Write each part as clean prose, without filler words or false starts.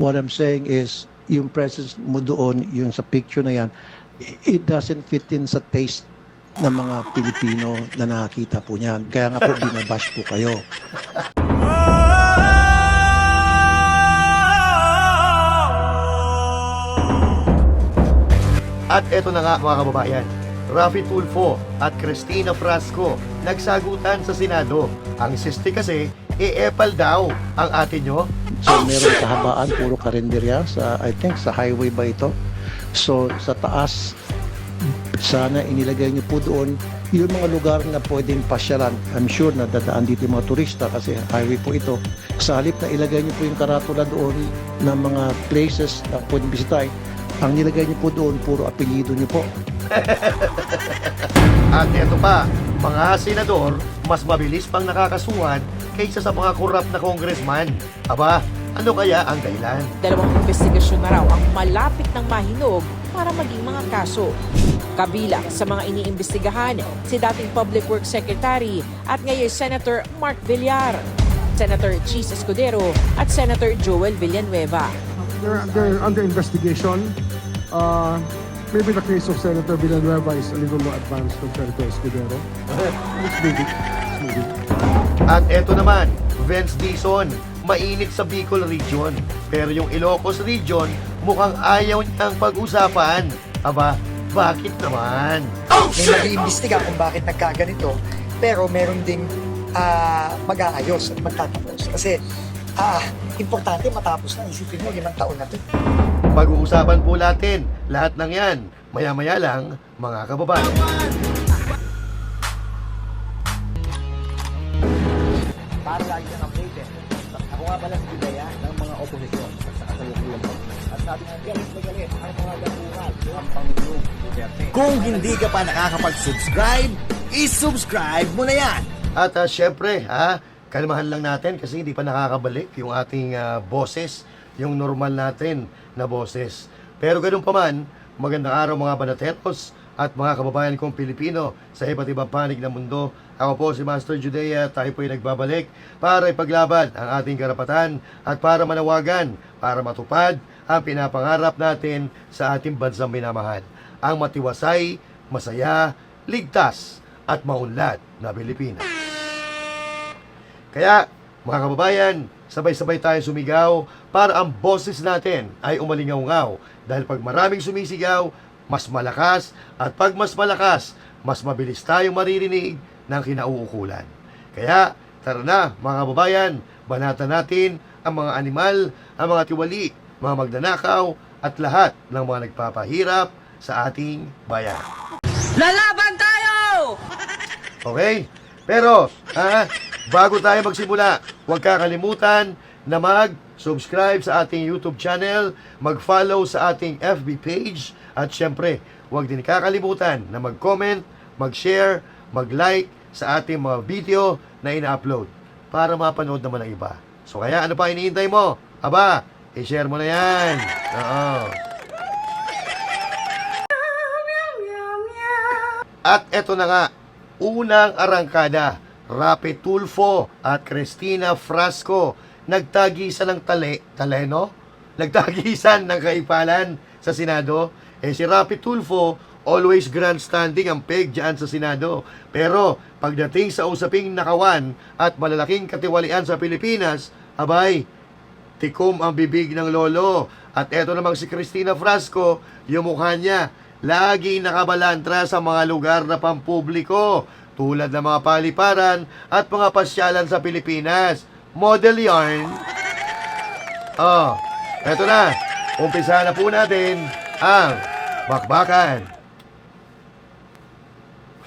What I'm saying is, yung presence mo doon, yung sa picture na yan, it doesn't fit in sa taste ng mga Pilipino na nakakita po niyan. Kaya nga po, binabash po kayo. At eto na nga mga kababayan, Raffy Tulfo at Cristina Frasco nagsagutan sa Senado. Ang siste kasi, epal daw ang ate nyo. So meron kahabaan, puro karinderya sa, I think, sa highway ba ito? So sa taas, sana inilagay niyo po doon yung mga lugar na pwedeng pasyalan. I'm sure na dadaan dito yung mga turista kasi highway po ito. Sa halip na ilagay niyo po yung karatula doon ng mga places na pwedeng bisitahin, ang nilagay niyo po doon, puro apelyido niyo po. At eto pa, mga senador, mas mabilis pang nakakasuhan kaysa sa mga korap na congressman. Aba, ano kaya ang dahilan? Dalawang investigasyon na raw ang malapit ng mahinog para maging mga kaso. Kabilang sa mga iniimbestigahan si dating Public Works Secretary at ngayon Senator Mark Villar, Senator Chis Escudero at Senator Joel Villanueva. They're under investigation. Maybe the case of Senator Villanueva is a little more advanced than Senator Escudero. It's moving. It's moving. At eto naman, Vince Dizon, mainit sa Bicol Region. Pero yung Ilocos Region, mukhang ayaw niyang pag-usapan. Aba, bakit naman? May mag-iimbestiga kung bakit nagkaganito, pero meron ding mag-aayos at magtatapos. Kasi importante matapos na, isipin mo, 5 taon na ito. Pag-uusapan po natin lahat ng yan. Maya-maya lang, mga kababayan. Para lagi kang updated. Ako nga pala si Bidaya ng mga oposisyon sa kasalukuyan ko. At sabi nga, galit na galit ang mga gabural ng Pangulong Duterte. Kung hindi ka pa nakakapag-subscribe, i-subscribe mo na yan! At syempre, kalmahan lang natin kasi hindi pa nakakabalik yung ating boses, yung normal natin na boses. Pero ganun pa man, magandang araw mga banateros at mga kababayan kong Pilipino sa iba't ibang panig ng mundo. Ako po si Master Judea, tayo po ay nagbabalik para ipaglaban ang ating karapatan at para manawagan, para matupad ang pinapangarap natin sa ating bansang minamahal. Ang matiwasay, masaya, ligtas at maunlad na Pilipinas. Kaya, mga kababayan, sabay-sabay tayo sumigaw para ang boses natin ay umalingaw-ngaw. Dahil pag maraming sumisigaw, mas malakas. At pag mas malakas, mas mabilis tayong maririnig ng kinauukulan. Kaya, tara na mga kababayan, banatan natin ang mga animal, ang mga tiwali, mga magnanakaw, at lahat ng mga nagpapahirap sa ating bayan. Lalaban tayo! Okay? Pero, bago tayo magsimula, huwag kakalimutan na mag-subscribe sa ating YouTube channel, mag-follow sa ating FB page, at syempre, huwag din kakalimutan na mag-comment, mag-share, mag-like sa ating mga video na ina-upload para mapanood naman ng iba. So kaya ano pa iniintay mo? Aba, i-share mo na yan. Oo. At eto na nga, unang arangkada, Raffy Tulfo at Cristina Frasco nagtagisan ng taleno? Nagtagisan ng kaipalan sa Senado. Si Raffy Tulfo, always grandstanding ang peg dyan sa Senado. Pero pagdating sa usaping nakawan at malalaking katiwalian sa Pilipinas, abay, tikom ang bibig ng lolo. At eto namang si Cristina Frasco, yung mukha niya, lagi nakabalantra sa mga lugar na pampubliko, tulad ng mga paliparan at mga pasyalan sa Pilipinas. Model yarn. Eto na. Umpisa na po natin ang bakbakan.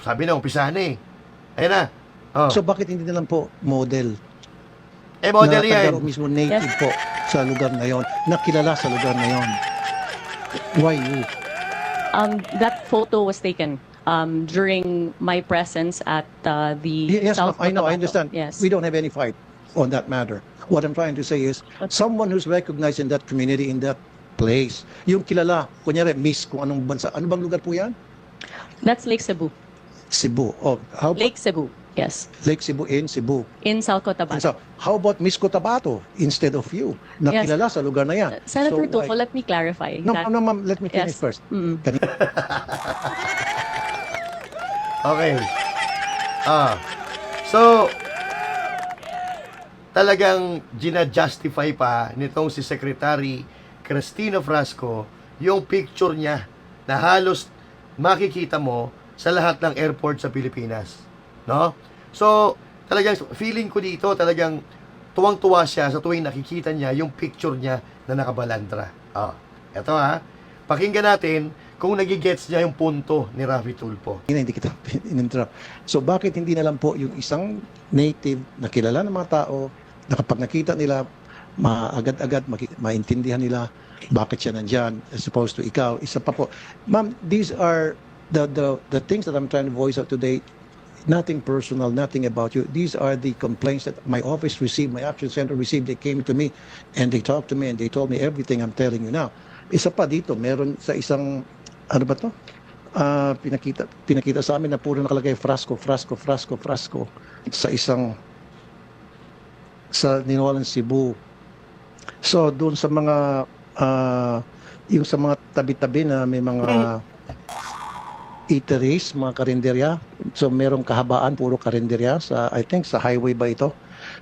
Sabi na, umpisa na eh. Ayun na. So bakit hindi na lang po model? Model na yan. taga mismo native po sa lugar na yon, nakilala sa lugar na yon. Why you? That photo was taken during my presence at the Yes, South I know, I Cotabato. understand. Yes. We don't have any fight on that matter. What I'm trying to say is, someone who's recognized in that community, in that place, yung kilala, kunyari, miss kung anong bansa. Ano bang lugar po yan? That's Lake Cebu. Cebu. Oh, how Lake Cebu. Yes. Lake Cebu in Cebu. In South And Cotabato. so, how about Miss Cotabato instead of you? Yes. Nakilala sa lugar na yan. Senator So, Tulfo, let me clarify. No, that, no, ma'am, let me finish Yes. first. Mm. Okay. So, talagang gina-justify pa nitong si Secretary Cristina Frasco yung picture niya na halos makikita mo sa lahat ng airport sa Pilipinas. No? So, talagang feeling ko dito, talagang tuwang-tuwa siya sa tuwing nakikita niya yung picture niya na nakabalandra. Eto pakinggan natin kung nagigets niya yung punto ni Raffy Tulfo. Hindi kita in-interrupt. So, bakit hindi na lang po yung isang native na kilala ng mga tao na kapag nakita nila, agad-agad maintindihan nila bakit siya nandyan as opposed to ikaw. Isa pa po. Ma'am, these are the things that I'm trying to voice out today. Nothing personal, nothing about you. These are the complaints that my office received, my action center received. They came to me and they talked to me and they told me everything I'm telling you now. Isa pa dito, meron sa isang, ano ba to? Pinakita sa amin na puro nakalagay Frasco sa isang sa Ninolan, Cebu. So, doon sa mga yung sa mga tabi-tabi na may mga eateries, mga karinderya. So, merong kahabaan, puro karinderya sa, I think, sa highway ba ito?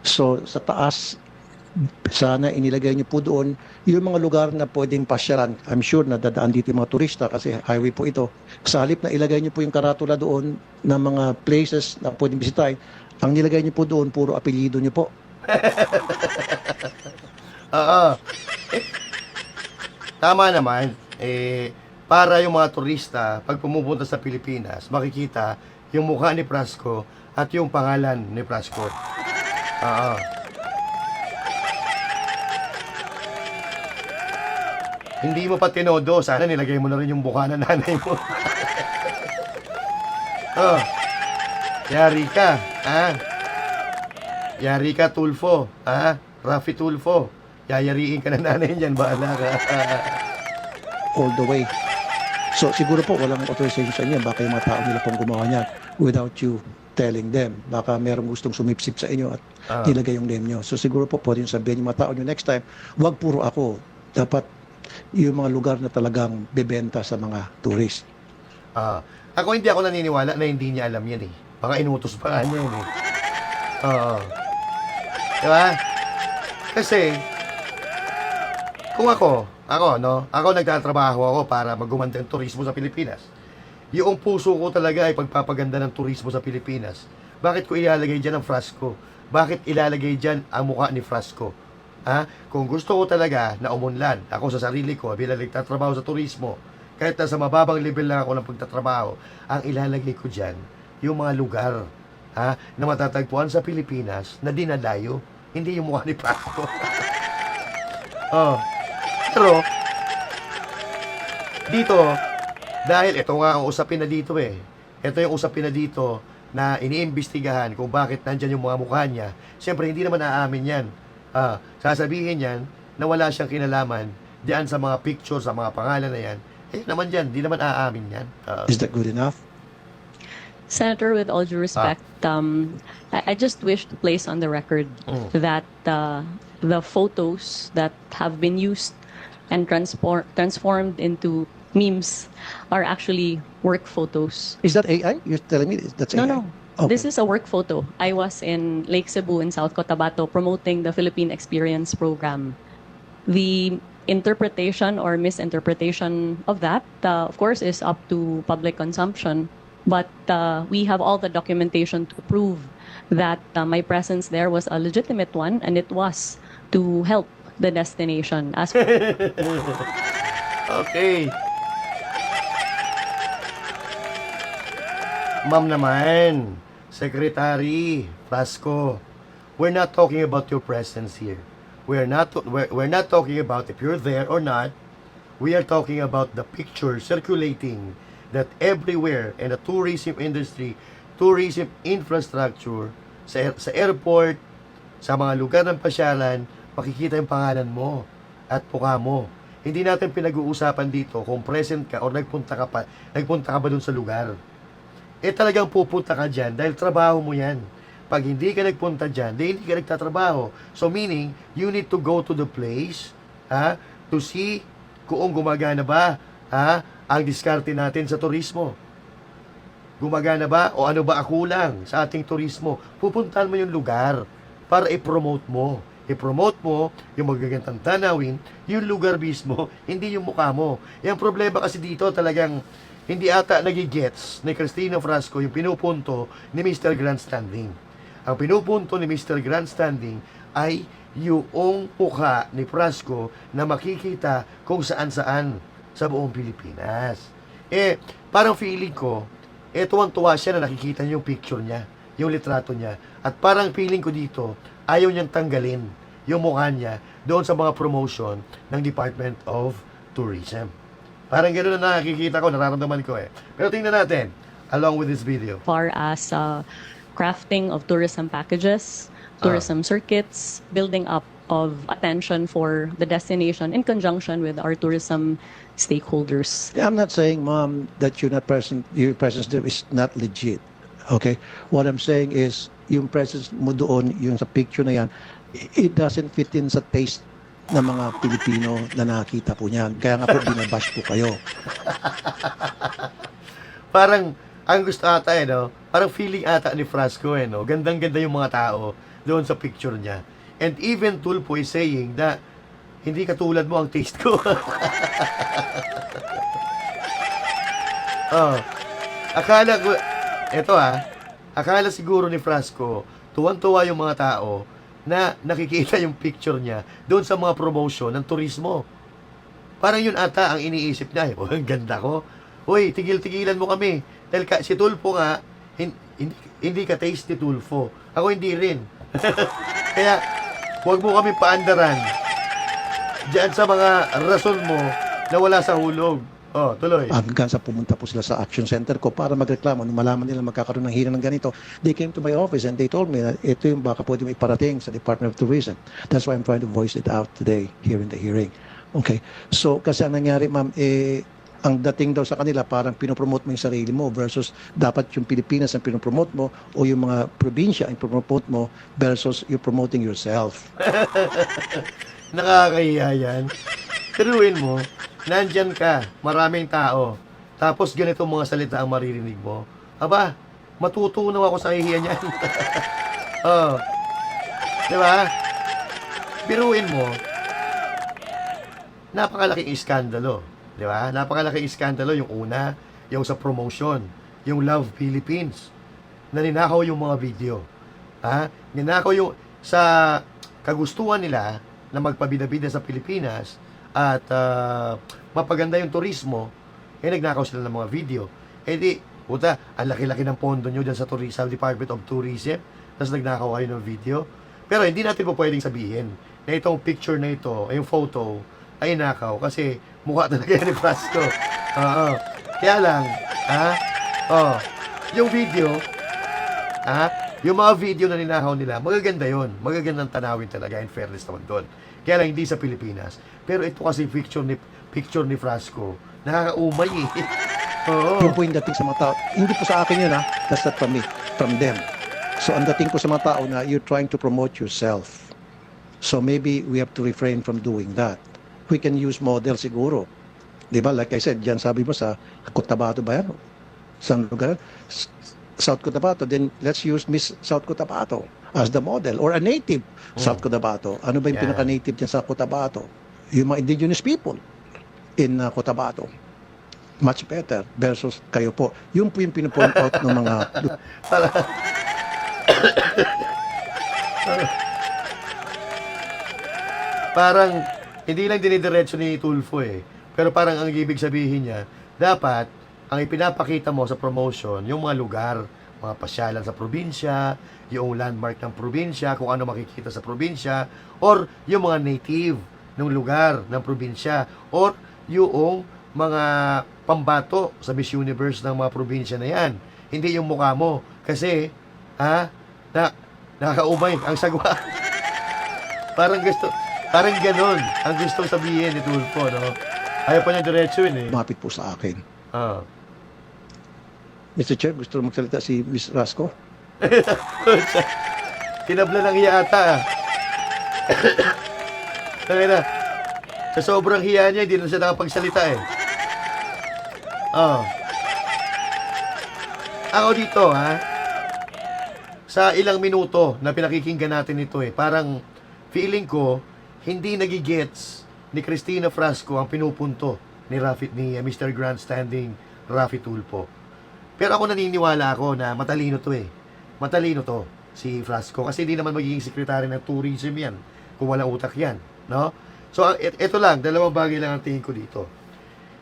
So, sa taas, sana inilagay niyo po doon yung mga lugar na pwedeng pasyalan. I'm sure na dadaan dito yung mga turista kasi highway po ito. Sa halip na ilagay niyo po yung karatula doon ng mga places na pwedeng bisitahin, ang nilagay niyo po doon, puro apelyido niyo po. Tama naman. Para yung mga turista, pag pumupunta sa Pilipinas, makikita yung mukha ni Frasco at yung pangalan ni Frasco. Hindi mo pa tinodo. Sana nilagay mo na rin yung mukha ng nanay mo. Yari ka. Yari ka, Tulfo. Raffy Tulfo. Yayariin ka ng nanay niyan. Bahala ka. All the way. So siguro po walang authorization sa inyo. Baka yung mga tao nila pong gumawa niyan without you telling them. Baka merong gustong sumipsip sa inyo at nilagay yung name nyo. So siguro po pwede yung sabihin yung mga tao nyo next time, wag puro ako. Dapat yung mga lugar na talagang bebenta sa mga tourist. Ako hindi ako naniniwala na hindi niya alam yan eh. Baka inutos pa nga niya yan eh. Diba? Kasi, kung ako nagtatrabaho ako para magumanda ng turismo sa Pilipinas. Yung puso ko talaga ay pagpapaganda ng turismo sa Pilipinas. Bakit ko ilalagay dyan ang Frasco? Bakit ilalagay dyan ang mukha ni Frasco? Kung gusto ko talaga na umunlad, ako sa sarili ko, bilang nagtatrabaho sa turismo, kahit nasa mababang level lang ako ng pagtatrabaho, ang ilalagay ko dyan, yung mga lugar na matatagpuan sa Pilipinas na dinadayo, hindi yung mukha ni Frasco. Pero, dito, dahil ito nga ang usapin na dito ito yung usapin na dito na iniimbestigahan kung bakit nandyan yung mga mukha niya. Siyempre, hindi naman aamin yan. Sasabihin yan na wala siyang kinalaman diyan sa mga picture, sa mga pangalan na yan. Naman dyan, hindi naman aamin yan. Is that good enough? Senator, with all due respect, I just wish to place on the record that the photos that have been used and transformed into memes are actually work photos. Is that AI? You're telling me that's AI? No. Okay. This is a work photo. I was in Lake Cebu in South Cotabato promoting the Philippine Experience Program. The interpretation or misinterpretation of that, of course, is up to public consumption. But we have all the documentation to prove that my presence there was a legitimate one, and it was to help the destination. Okay. Ma'am naman, Secretary Frasco, we're not talking about your presence here. We're not talking about if you're there or not. We are talking about the picture circulating that everywhere in the tourism industry, tourism infrastructure, sa airport, sa mga lugar ng pasyalan, makikita yung pangalan mo at mukha mo. Hindi natin pinag-uusapan dito kung present ka o nagpunta ka ba dun sa lugar. talagang pupunta ka dyan dahil trabaho mo yan. Pag hindi ka nagpunta dyan, di hindi ka nagtatrabaho. So meaning, you need to go to the place, to see kung gumagana ba, ang diskarte natin sa turismo. Gumagana ba o ano ba ang kulang sa ating turismo? Pupuntahan mo yung lugar para i-promote mo. I-promote mo yung magagandang tanawin, yung lugar mismo, hindi yung mukha mo. Yung problema kasi dito talagang hindi ata nagigets ni Cristina Frasco yung pinupunto ni Mr. Grandstanding. Ang pinupunto ni Mr. Grandstanding ay yung mukha ni Frasco na makikita kung saan-saan sa buong Pilipinas. Parang feeling ko, tuwang-tuwa siya na nakikita niyo yung picture niya, yung litrato niya. At parang feeling ko dito, ayaw niyang tanggalin yung mukha niya doon sa mga promotion ng Department of Tourism. Parang gano'n na nakikita ko, nararamdaman ko Pero tingnan natin, along with this video. Far as crafting of tourism packages, tourism circuits, building up of attention for the destination in conjunction with our tourism stakeholders. I'm not saying, Mom, that your presence there is not legit. Okay? What I'm saying is, yung presence mo doon, yung sa picture na yan, it doesn't fit in sa taste ng mga Pilipino na nakita po niyan. Kaya nga po, binabash po kayo. Parang, ang gusto ata no? Parang feeling ata ni Frasco no? Gandang-ganda yung mga tao doon sa picture niya. And even Tulfo is saying that hindi katulad mo ang taste ko. Akala ko, akala siguro ni Frasco, tuwan-tuwa yung mga tao na nakikita yung picture niya doon sa mga promotion ng turismo. Parang yun ata ang iniisip niya. Ang ganda ko. Uy, tigil-tigilan mo kami. Dahil si Tulfo nga, hindi ka taste ni Tulfo. Ako hindi rin. Kaya, huwag mo kami paandaran diyan sa mga rason mo na wala sa hulog. Tuloy. Hanggang sa pumunta po sila sa action center ko para magreklamo. Nung malaman nila magkakaroon ng hearing ng ganito, they came to my office and they told me na ito yung baka pwede may iparating sa Department of Tourism. That's why I'm trying to voice it out today here in the hearing. Okay. So, kasi ang nangyari, ma'am, ang dating daw sa kanila, parang pinopromote mo yung sarili mo versus dapat yung Pilipinas ang pinopromote mo o yung mga probinsya ang pinopromote mo versus you promoting yourself. Nakakahiya yan. Tiruin mo, nandyan ka, maraming tao, tapos ganito mga salita ang maririnig mo. Aba, matutunaw ako sa hihiya niyan. Diba? Biruin mo, napakalaking iskandalo. Di ba? Napakalaking iskandalo yung una, yung sa promotion, yung Love Philippines. Naninakaw yung mga video. Ninakaw yung sa kagustuhan nila na magpabida-bida sa Pilipinas at mapaganda yung turismo, nagnakaw sila ng mga video. Ang laki-laki ng pondo nyo dyan sa Department of Tourism, tapos nagnakaw kayo ng video. Pero hindi natin po pwedeng sabihin na itong picture na ito, yung photo, ay nakaw kasi mukha talaga yan ni Frasco. Kaya lang, yung video, yung mga video na ninakaw nila, magaganda yon, magagandang tanawin talaga, in fairness naman doon. Kaya lang hindi sa Pilipinas. Pero ito kasi picture ni Frasco, nakakaumay Yung po yung dating sa mga tao, hindi po sa akin yun that's not from me, from them. So ang dating po sa mga tao na you're trying to promote yourself. So maybe we have to refrain from doing that. We can use model siguro. Diba? Like I said, dyan sabi mo sa Cotabato ba yan? Saan lugar? South Cotabato. Then let's use Miss South Cotabato as the model or a native South Cotabato. Ano ba yung pinaka-native dyan sa Cotabato? Yung mga indigenous people in Cotabato. Much better versus kayo po. Yung po yung pinupoint out ng mga... Parang hindi lang dinidiretso ni Tulfo pero parang ang ibig sabihin niya, dapat ang ipinapakita mo sa promotion, yung mga lugar, mga pasyalan sa probinsya, yung landmark ng probinsya, kung ano makikita sa probinsya, or yung mga native ng lugar ng probinsya, or yung mga pambato sa Miss Universe ng mga probinsya na yan. Hindi yung mukha mo. Kasi, nakakaumay ang sagwa. Parang ganon ang gustong sabihin ni Tulfo, no? Ayaw pa niya diretso yun Mapit po sa akin. Mr. Chair, gusto mo magsalita si Ms. Rasco? Tinabla ng hiya ata. Tangina. Sa sobrang hiya niya, hindi na siya nakapagsalita eh. Oh. Ako dito, ha? Sa ilang minuto na pinakikinggan natin ito eh, parang feeling ko, hindi nagigets ni Cristina Frasco ang pinupunto ni Mr. Grandstanding Raffy Tulfo. Pero ako naniniwala ako na matalino to eh. Matalino to si Frasco kasi hindi naman magiging sekretary ng tourism yan kung walang utak yan, no? So ito lang, dalawang bagay lang ang tingin ko dito.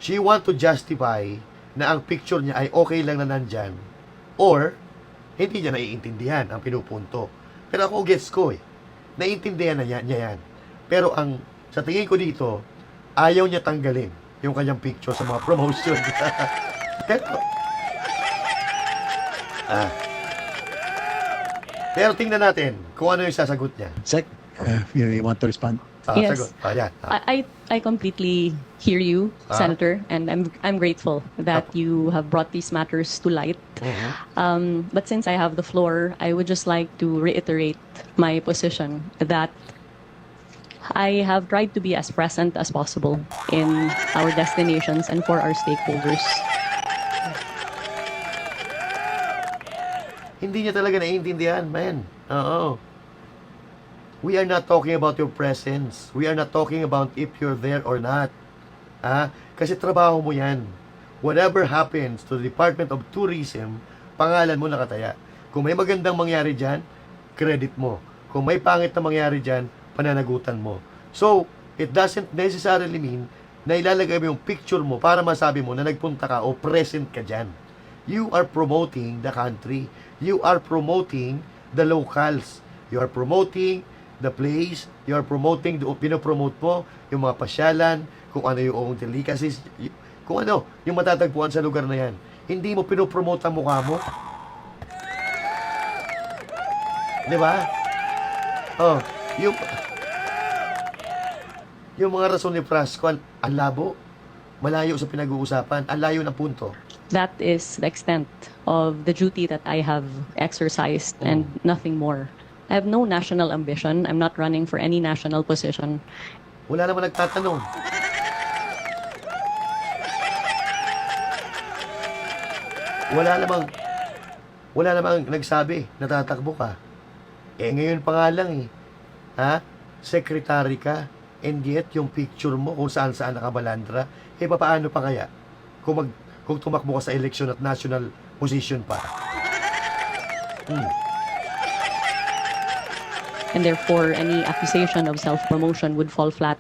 She want to justify na ang picture niya ay okay lang na nandyan or hindi niya naiintindihan ang pinupunto. Pero ako gets ko eh. Naiintindihan na niya yan. Pero ang sa tingin ko dito, ayaw niya tanggalin yung kanyang picture sa mga promotion. Pero tingnan natin kung ano yung sasagot niya. Sec, you want to respond? Yes. Sagot. Yan. I completely hear you, Senator, and I'm grateful that you have brought these matters to light. But since I have the floor, I would just like to reiterate my position that I have tried to be as present as possible in our destinations and for our stakeholders. Hindi niya talaga naiintindihan, man. Oo. We are not talking about your presence. We are not talking about if you're there or not. Kasi trabaho mo yan. Whatever happens to the Department of Tourism, pangalan mo nakataya. Kung may magandang mangyari dyan, credit mo. Kung may pangit na mangyari dyan, pananagutan mo. So, it doesn't necessarily mean na ilalagay mo yung picture mo para masabi mo na nagpunta ka o present ka dyan. You are promoting the country. You are promoting the locals. You are promoting the place. You are promoting, pinopromote mo yung mga pasyalan, kung ano yung delicacies, kung ano yung matatagpuan sa lugar na yan. Hindi mo pinopromote ang mukha mo. Di ba? Oh, yung mga rason ni Frasco, ang labo, malayo sa pinag-uusapan, ang layo ng punto. That is the extent of the duty that I have exercised and nothing more. I have no national ambition. I'm not running for any national position. Wala naman nagtatanong. Wala namang nagsabi na tatakbo ka. Eh ngayon pa nga lang eh. Secretary ka, and yet yung picture mo kung saan-saan nakabalandra, paano pa kaya kung tumakbo ka sa eleksyon at national position pa? And therefore, any accusation of self-promotion would fall flat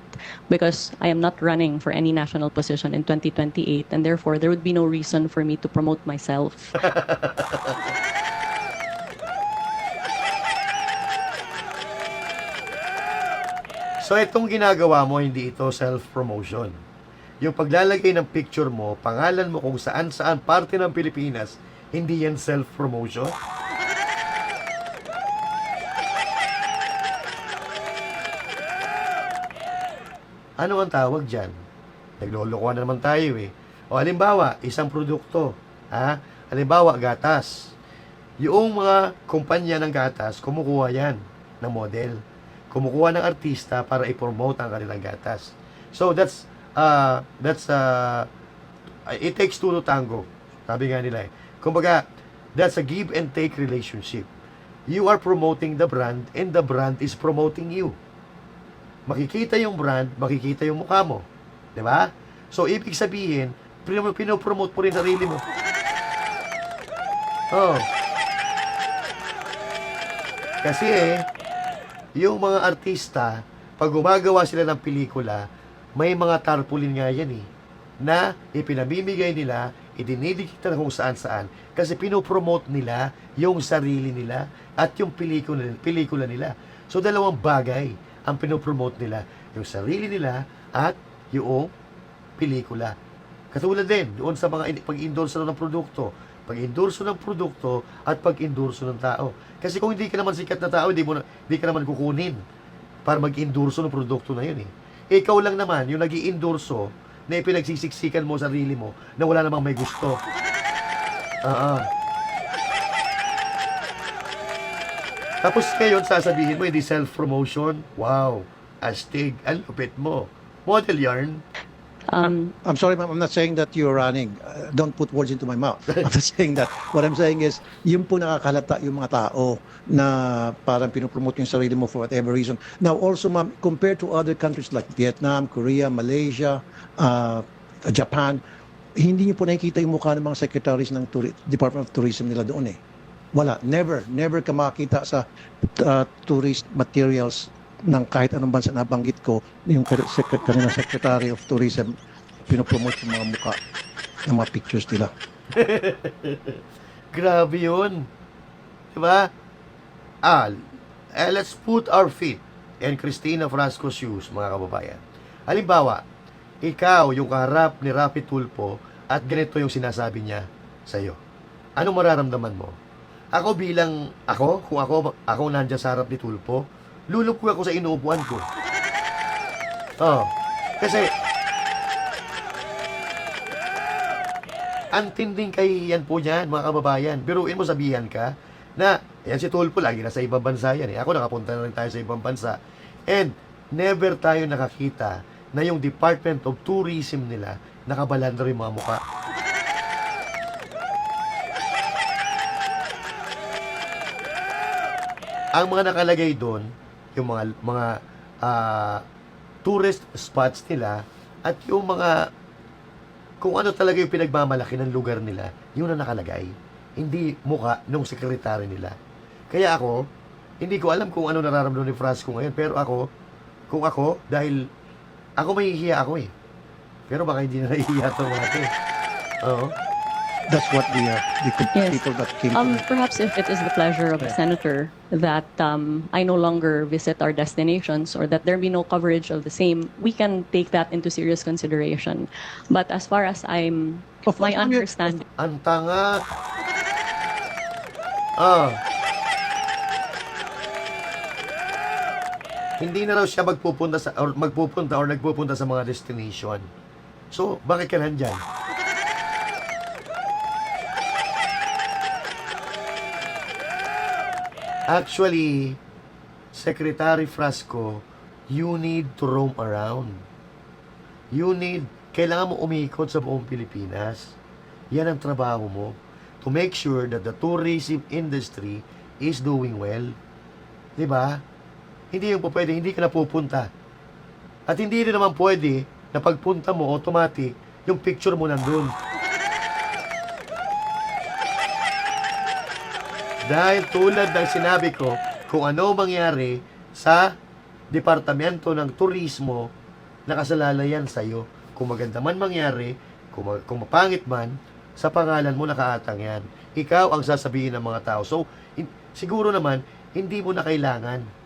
because I am not running for any national position in 2028, and therefore, there would be no reason for me to promote myself. So itong ginagawa mo, hindi ito self-promotion. Yung paglalagay ng picture mo, pangalan mo kung saan-saan parte ng Pilipinas, hindi yan self-promotion. Ano ang tawag dyan? Naglolokohan na naman tayo eh. O halimbawa, isang produkto. Halimbawa, gatas. Yung mga kumpanya ng gatas, kumukuha yan ng model. Kumukuha ng artista para i-promote ang kanilang gatas. So it takes two to tango. Sabi nga nila eh. Kumbaga, that's a give and take relationship. You are promoting the brand and the brand is promoting you. Makikita yung brand, makikita yung mukha mo. Diba? So, ibig sabihin, pinopromote mo rin sarili mo. Oh. Kasi yung mga artista, pag gumagawa sila ng pelikula, may mga tarpaulin nga yan na ipinamimigay nila, idinidikita na kung saan-saan, kasi pinopromote nila yung sarili nila at yung pelikula nila. So, dalawang bagay ang pinopromote nila, yung sarili nila at yung pelikula. Katulad din doon sa mga pag-endorse ng produkto, pag-endorse ng produkto at pag-endorse ng tao. Kasi kung hindi ka naman sikat na tao, hindi ka naman kukunin para mag-endorse ng produkto na yun Ikaw lang naman yung nag-i-endorso na ipinagsisiksikan mo sarili mo na wala namang may gusto. Oo. Tapos ngayon, sasabihin mo, hindi self-promotion. Wow, astig, ang lupit mo. Model yarn. I'm sorry, ma'am. I'm not saying that you're running. Don't put words into my mouth. I'm not saying that. What I'm saying is, yun po nakakalata yung mga tao na parang pinopromote yung sarili mo for whatever reason. Now, also, ma'am, compared to other countries like Vietnam, Korea, Malaysia, Japan, hindi niyo po nakikita yung mukha ng mga secretaries ng Department of Tourism nila doon eh. Wala. Never ka makakita sa tourist materials ng kahit anong bansa na banggit ko, yung kanina Secretary of Tourism, pinopromote yung mga mukha ng mga pictures nila. Grabe yun. Diba? Let's put our feet in Cristina Frasco's shoes, mga kababayan. Halimbawa, ikaw yung kaharap ni Rapi Tulfo at ganito yung sinasabi niya sa'yo. Anong mararamdaman mo? Kung ako nandiyan sa harap ni Tulfo, lulupoy ako sa inuupuan ko. Kasi, ang tinding kahihiyan po niyan, mga kababayan. Biruin mo, sabihan ka na, yan si Tulfo, lagi na sa ibang bansa yan. Ako, nakapunta na rin tayo sa ibang bansa. And, never tayo nakakita na yung Department of Tourism nila, nakabalandro yung mga mukha. Ang mga nakalagay doon, yung mga tourist spots nila at yung mga kung ano talaga yung pinagmamalaki ng lugar nila, yun na nakalagay. Hindi mukha nung sekretary nila. Kaya ako, hindi ko alam kung ano nararamdaman ni Frasco ngayon, pero kung ako, dahil ako mahihiya ako eh. Pero baka hindi na nahihiya ito mga ito. Oo. That's what the Yes. people that came to me. Perhaps if it is the pleasure of the senator that I no longer visit our destinations or that there be no coverage of the same, we can take that into serious consideration. But as far as Of my course, ma'am, understanding, Ang tanga. Hindi na raw siya magpupunta sa mga destination. So, bakit ka nandyan? Actually, Secretary Frasco, you need to roam around. Kailangan mo umikot sa buong Pilipinas. Yan ang trabaho mo. To make sure that the tourism industry is doing well. Diba? Hindi yung pwede, hindi ka napupunta. At hindi rin naman pwede na pagpunta mo, automatic, yung picture mo nandun. Dahil tulad ng sinabi ko, kung ano mangyari sa Departamento ng Turismo, nakasalalayan sa'yo. Kung maganda man mangyari, kung mapangit man, sa pangalan mo nakaatang yan. Ikaw ang sasabihin ng mga tao. So, siguro naman, hindi mo na kailangan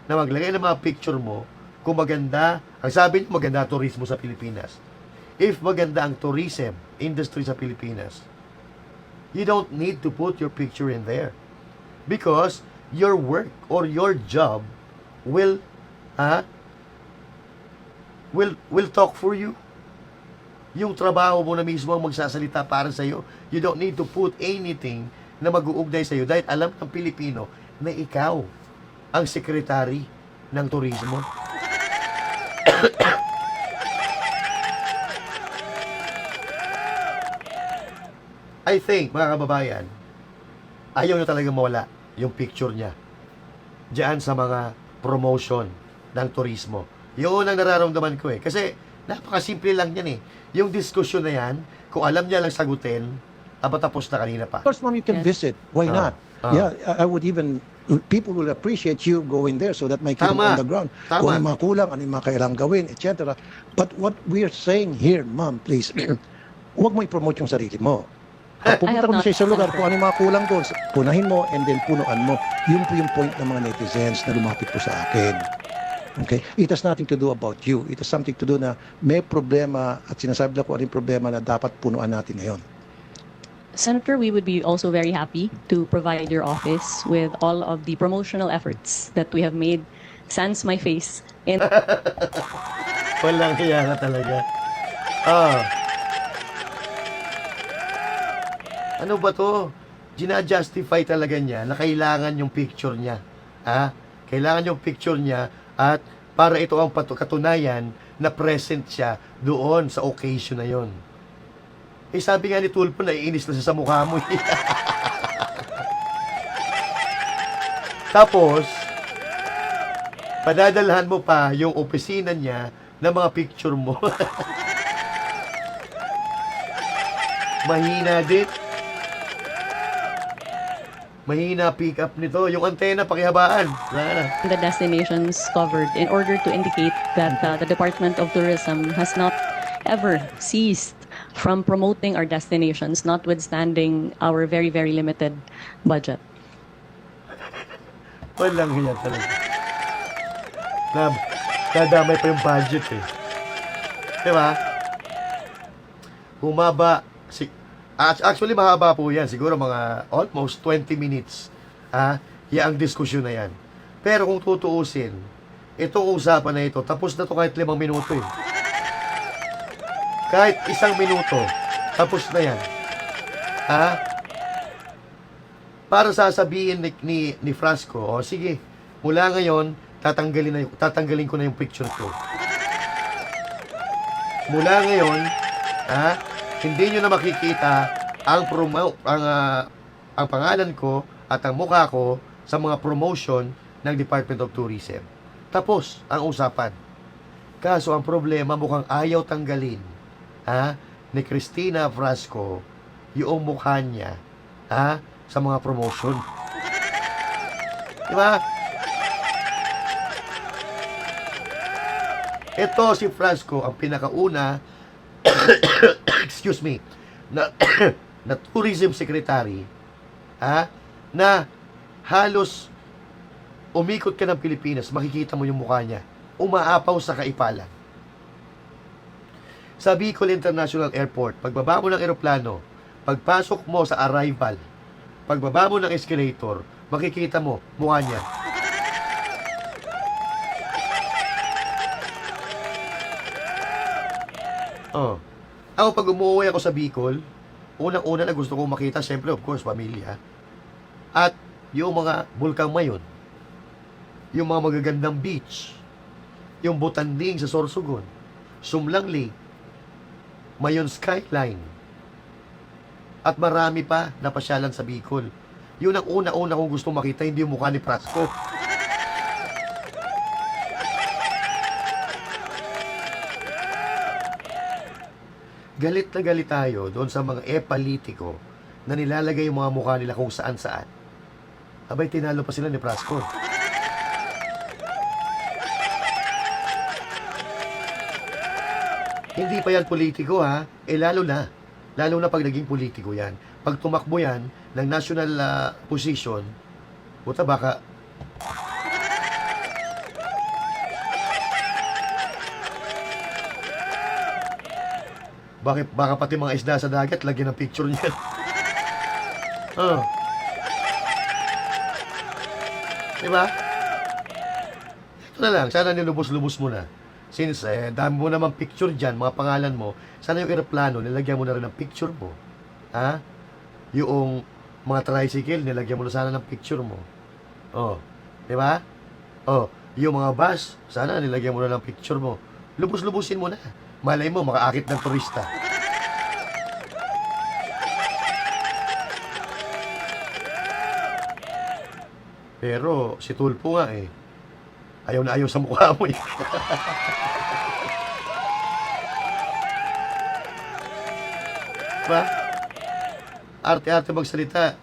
na maglagay ng mga picture mo kung maganda, ang sabi niyo maganda turismo sa Pilipinas. If maganda ang tourism industry sa Pilipinas, you don't need to put your picture in there. Because your work or your job will talk for you. Yung trabaho mo na mismo ang magsasalita para sa iyo. You don't need to put anything na mag-uugnay sa iyo dahil alam ng Pilipino na ikaw ang sekretary ng turismo. I think, mga kababayan, ayaw nyo talaga mawala yung picture niya diyan sa mga promotion ng turismo. Yun ang nararamdaman ko eh. Kasi napakasimple lang yan eh. Yung diskusyon na yan, kung alam niya lang sagutin, tapos na kanina pa. Of course, ma'am, you can visit. Why not? Yeah, I would even, people will appreciate you going there so that may kita Tama. on the ground. Tama. Kung ano yung mga kulang, ano yung mga kailangang gawin, etc. But what we are saying here, ma'am, please, huwag mo i-promote yung sarili mo. Pupunta have mo not sa isang lugar, done kung ano yung mga kulang doon, punahin mo and then punuan mo. Yun po yung point ng mga netizens na lumapit po sa akin. Okay? It has nothing to do about you. It has something to do na may problema at sinasabi lang ko ano yung problema na dapat punuan natin ngayon. Senator, we would be also very happy to provide your office with all of the promotional efforts that we have made sans my face in Walang kaya ka talaga. Ano ba to? Gina-justify talaga niya na kailangan yung picture niya. Kailangan yung picture niya at para ito ang katunayan na present siya doon sa occasion na yon. Eh sabi nga ni Tulfo, naiinis na siya sa mukha mo. Tapos, padadalhan mo pa yung opisina niya ng mga picture mo. Mahina din. Mahina pick up nito. Yung antena, pakihabaan. The destinations covered in order to indicate that the Department of Tourism has not ever ceased from promoting our destinations, notwithstanding our very, very limited budget. Walang hiya talaga. Nadamay pa yung budget eh. Diba? Humaba. Actually, mahaba po yan. Siguro mga almost 20 minutes. Ang diskusyon na yan. Pero kung tutuusin, itong usapan na ito, tapos na to kahit 5 minuto eh. Kahit 1 minuto, tapos na yan. Para sasabihin ni Frasco, sige, mula ngayon, tatanggalin ko na yung picture ko. Mula ngayon, hindi nyo na makikita ang pangalan ko at ang mukha ko sa mga promotion ng Department of Tourism. Tapos ang usapan. Kaso ang problema, mukhang ayaw tanggalin ni Cristina Frasco yung mukha niya sa mga promotion. Diba? Ito si Frasco ang pinakauna excuse me, na tourism secretary, na halos umikot ka ng Pilipinas, makikita mo yung mukha niya, umaapaw sa kaipalan. Sa Bicol International Airport, pagbaba mo ng eroplano, pagpasok mo sa arrival, pagbaba mo ng escalator, makikita mo, mukha niya. Ako pag umuwi ako sa Bicol, unang-una na gusto kong makita, syempre of course, pamilya. At yung mga Bulkang Mayon, yung mga magagandang beach, yung Butanding sa Sorsogon, Sumlang Lake, Mayon Skyline, at marami pa na pasyalan sa Bicol. Yun ang una-una kong gusto makita, hindi yung mukha ni Frasco. Galit na galit tayo doon sa mga e-politiko na nilalagay yung mga mukha nila kung saan-saan. Abay, tinalo pa sila ni Frasco. Hindi pa yan politiko lalo na pag naging politiko yan. Pag tumakbo yan ng national position, puta baka baka pati mga isda sa dagat lagyan ng picture niya. Diba? Ito na lang, sana nilubos-lubos mo na. Since dami mo naman picture dyan, mga pangalan mo, sana yung aeroplano, nilagyan mo na rin ng picture mo. Yung mga tricycle, nilagyan mo na sana ng picture mo. Diba? Yung mga bus, sana nilagyan mo na ng picture mo. Lubos-lubusin mo na. Malay mo, makaakit ng turista. Pero, si Tulfo nga ayaw na ayaw sa mukha mo Diba? Arte-arte magsalita.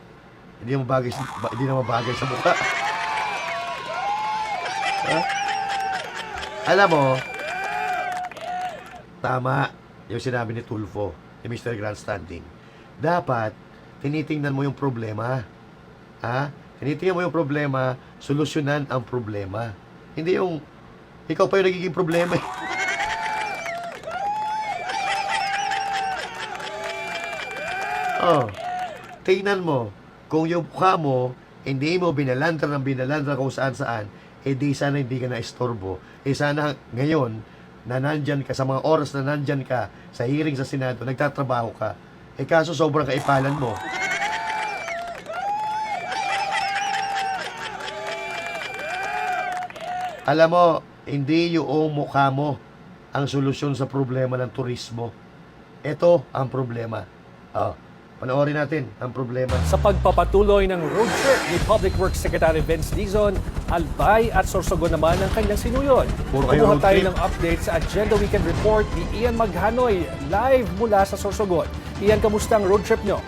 Hindi na mabagay sa mukha. Alam mo, tama yung sinabi ni Tulfo, ni Mr. Grandstanding. Dapat, tinitingnan mo yung problema. Tinitingnan mo yung problema, solusyonan ang problema. Hindi yung, ikaw pa yung nagiging problema tingnan mo, kung yung mukha mo, hindi mo binalandra kung saan-saan, di sana hindi ka na-istorbo. Sana ngayon, na nandyan ka, sa mga oras na nandyan ka, sa hearing sa Senado, nagtatrabaho ka. Kaso sobrang kaipalan mo. Alam mo, hindi yung mukha mo ang solusyon sa problema ng turismo. Ito ang problema. Panoorin natin ang problema. Sa pagpapatuloy ng road trip ni Public Works Secretary Vince Dizon, Albay at Sorsogon naman ang kanyang sinuyod. Puro kayo Kumuha road tayo trip. ng update sa Agenda Weekend Report ni Ian Maghanoy live mula sa Sorsogon. Ian, kamusta ang road trip nyo?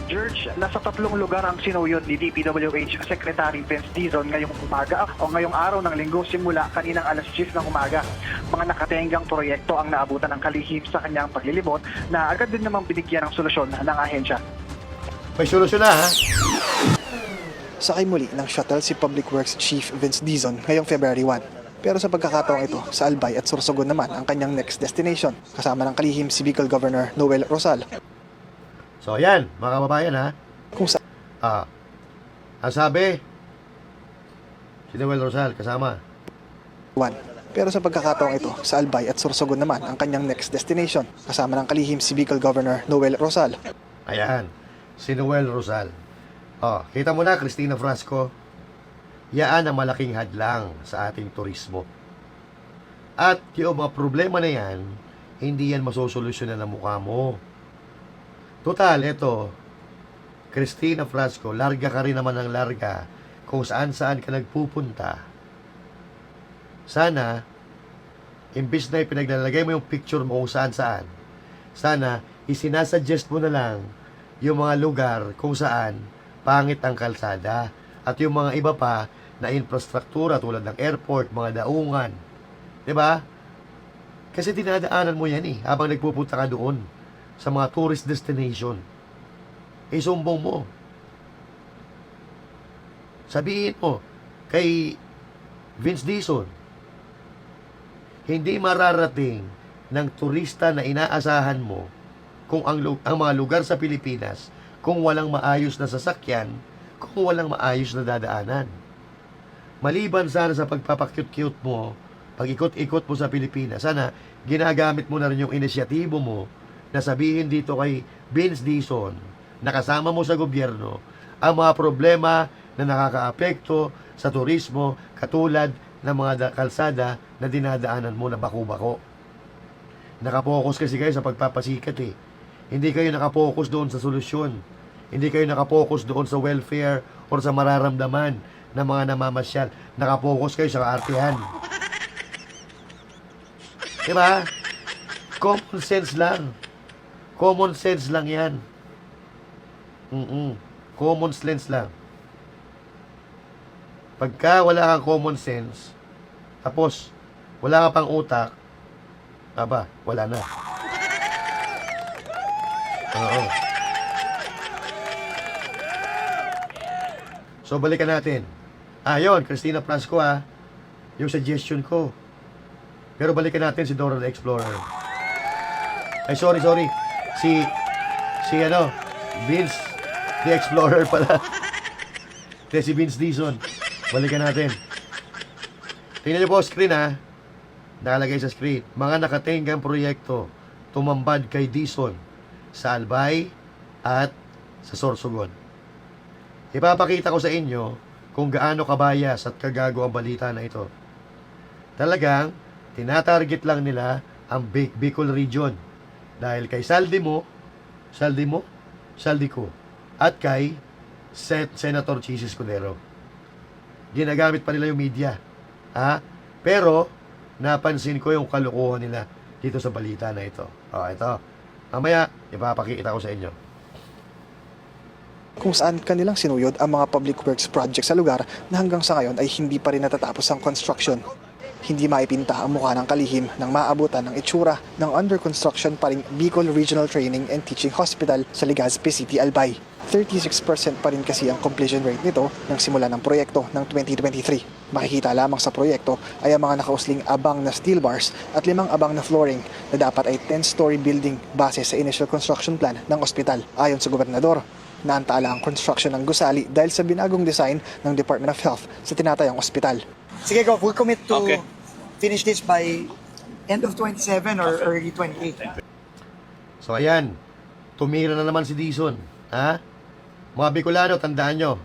George, nasa 3 lugar ang sinuyod ni DPWH Secretary Vince Dizon ngayong umaga o ngayong araw ng linggo simula kaninang alas 10 ng umaga. Mga nakatenggang proyekto ang naabutan ng kalihim sa kanyang paglilibot na agad din namang binigyan ng solusyon ng ahensya. May solusyon na, ha? Sakay muli ng shuttle si Public Works Chief Vince Dizon ngayong February 1. Pero sa pagkakataong ito, sa Albay at Sorsogon naman ang kanyang next destination, kasama ng kalihim si Bicol Governor Noel Rosal. So, ayan, mga kababayan, ha? Kung sa Ang sabi, si Noel Rosal, kasama. 1. Pero sa pagkakataong ito, sa Albay at Sorsogon naman ang kanyang next destination, kasama ng kalihim si Bicol Governor Noel Rosal. Ayan, si Noel Rosal. Kita mo na, Cristina Frasco, yaan ang malaking hadlang sa ating turismo. At yung mga problema na yan, hindi yan masosolusyonan ng mukha mo. Total, ito, Cristina Frasco, larga ka rin naman ng larga kung saan-saan ka nagpupunta. Sana, imbis na ipinaglalagay mo yung picture mo kung saan-saan, sana, isinasuggest mo na lang yung mga lugar kung saan pangit ang kalsada at yung mga iba pa na infrastruktura tulad ng airport, mga daungan. 'Di ba? Kasi dinadaanan mo yan habang nagpupunta ka doon sa mga tourist destination. Sumbong mo. Sabihin mo kay Vince Dizon, hindi mararating ng turista na inaasahan mo kung ang mga lugar sa Pilipinas kung walang maayos na sasakyan, kung walang maayos na dadaanan. Maliban sana sa pagpapakyut-kyut mo, pag-ikot-ikot mo sa Pilipinas, sana ginagamit mo na rin yung inisyatibo mo na sabihin dito kay Vince Dizon na kasama mo sa gobyerno ang mga problema na nakakaapekto sa turismo katulad ng mga kalsada na dinadaanan mo na bako-bako. Nakapokus kasi kayo sa pagpapasikat Hindi kayo nakapokus doon sa solusyon. Hindi kayo nakapokus doon sa welfare or sa mararamdaman ng mga namamasyal. Nakapokus kayo sa kaartihan. Diba? Common sense lang. Common sense lang yan. Common sense lang. Pagka wala kang common sense, tapos wala ka pang utak, wala na. Oo. So, balikan natin. Yun, Cristina Frasco yung suggestion ko. Pero balikan natin si Dora the Explorer. Ay, sorry. Si Vince the Explorer pala. Si Vince Dizon. Balikan natin. Tingnan niyo po screen Nakalagay sa screen. Mga nakatenggang proyekto tumambad kay Dizon sa Albay at sa Sorsogon. Ipapakita ko sa inyo kung gaano kabayas at kagago ang balita na ito. Talagang tinatarget lang nila ang Bicol region dahil kay saldi ko at kay Senator Chis Escudero. Ginagamit pa nila yung media. Pero napansin ko yung kalukuhan nila dito sa balita na ito. Ito. Mamaya, ipapakita ko sa inyo. Kung saan kanilang sinuyod ang mga public works project sa lugar na hanggang sa ngayon ay hindi pa rin natatapos ang construction. Hindi maipinta ang mukha ng kalihim nang maabutan ng itsura ng under construction pa ring Bicol Regional Training and Teaching Hospital sa Legazpi City, Albay. 36% pa rin kasi ang completion rate nito nang simula ng proyekto ng 2023. Makikita lamang sa proyekto ay ang mga nakausling abang na steel bars at 5 abang na flooring na dapat ay 10-story building base sa initial construction plan ng ospital. Ayon sa gobernador, naantala ang construction ng gusali dahil sa binagong design ng Department of Health sa tinatayang ospital. Sige, go. We'll commit to finish this by end of 27 or early 28. So ayan, tumira na naman si Dizon. Mga Bicolano, tandaan nyo.